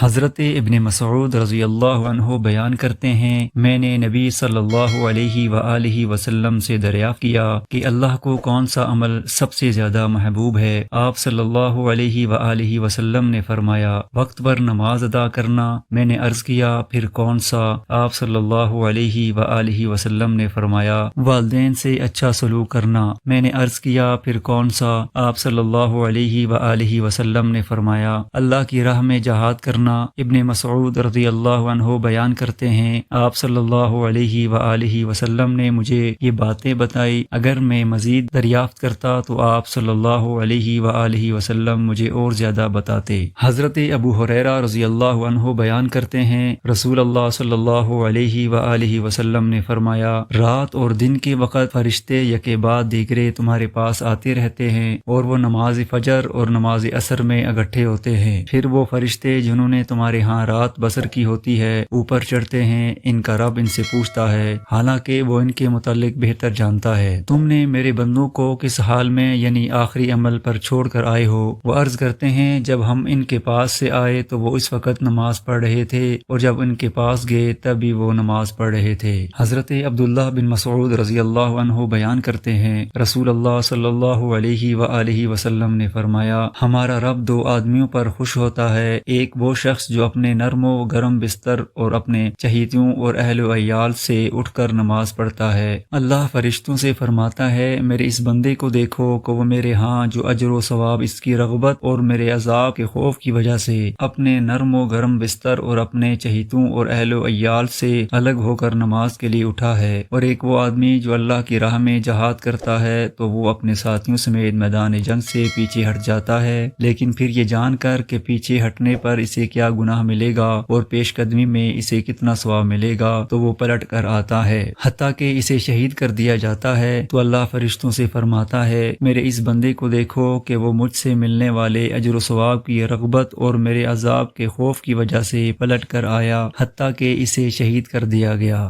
حضرت ابن مسعود رضی اللہ عنہ بیان کرتے ہیں، میں نے نبی صلی اللہ علیہ وآلہ وسلم سے دریافت کیا کہ اللہ کو کون سا عمل سب سے زیادہ محبوب ہے۔ آپ صلی اللہ علیہ وآلہ وسلم نے فرمایا، وقت پر نماز ادا کرنا۔ میں نے عرض کیا، پھر کون سا؟ آپ صلی اللہ علیہ وآلہ وسلم نے فرمایا، والدین سے اچھا سلوک کرنا۔ میں نے عرض کیا، پھر کون سا؟ آپ صلی اللہ علیہ وآلہ وسلم نے فرمایا، اللہ کی راہ میں جہاد کرنا۔ ابن مسعود رضی اللہ عنہ بیان کرتے ہیں، آپ صلی اللہ علیہ وآلہ وسلم نے مجھے یہ باتیں بتائی، اگر میں مزید دریافت کرتا تو آپ صلی اللہ علیہ وآلہ وسلم مجھے اور زیادہ بتاتے۔ حضرت ابو ہریرہ رضی اللہ عنہ بیان کرتے ہیں، رسول اللہ صلی اللہ علیہ وآلہ وسلم نے فرمایا، رات اور دن کے وقت فرشتے یکے بعد دیگرے تمہارے پاس آتے رہتے ہیں، اور وہ نماز فجر اور نماز عصر میں اکٹھے ہوتے ہیں۔ پھر وہ فرشتے جنہوں نے تمہارے ہاں رات بسر کی ہوتی ہے اوپر چڑھتے ہیں، ان کا رب ان سے پوچھتا ہے، حالانکہ وہ ان کے متعلق بہتر جانتا ہے، تم نے میرے بندوں کو کس حال میں یعنی آخری عمل پر چھوڑ کر آئے ہو؟ وہ عرض کرتے ہیں، جب ہم ان کے پاس سے آئے تو وہ اس وقت نماز پڑھ رہے تھے، اور جب ان کے پاس گئے تب بھی وہ نماز پڑھ رہے تھے۔ حضرت عبداللہ بن مسعود رضی اللہ عنہ بیان کرتے ہیں، رسول اللہ صلی اللہ علیہ وآلہ وسلم نے فرمایا، ہمارا رب دو آدمیوں پر خوش ہوتا ہے، ایک وہ شخص جو اپنے نرم و گرم بستر اور اپنے چہیتوں اور اہل و عیال سے اٹھ کر نماز پڑھتا ہے۔ اللہ فرشتوں سے فرماتا ہے، میرے اس بندے کو دیکھو کہ وہ میرے ہاں جو اجر و ثواب اس کی رغبت اور میرے عذاب کے خوف کی وجہ سے اپنے نرم و گرم بستر اور اپنے چہیتوں اور اہل و عیال سے الگ ہو کر نماز کے لیے اٹھا ہے۔ اور ایک وہ آدمی جو اللہ کی راہ میں جہاد کرتا ہے تو وہ اپنے ساتھیوں سمیت میدان جنگ سے پیچھے ہٹ جاتا ہے، لیکن پھر یہ جان کر کہ پیچھے ہٹنے پر اسے کیا گناہ ملے گا اور پیش قدمی میں اسے کتنا ثواب ملے گا، تو وہ پلٹ کر آتا ہے، حتیٰ کہ اسے شہید کر دیا جاتا ہے تو اللہ فرشتوں سے فرماتا ہے، میرے اس بندے کو دیکھو کہ وہ مجھ سے ملنے والے اجر و ثواب کی رغبت اور میرے عذاب کے خوف کی وجہ سے پلٹ کر آیا، حتیٰ کہ اسے شہید کر دیا گیا۔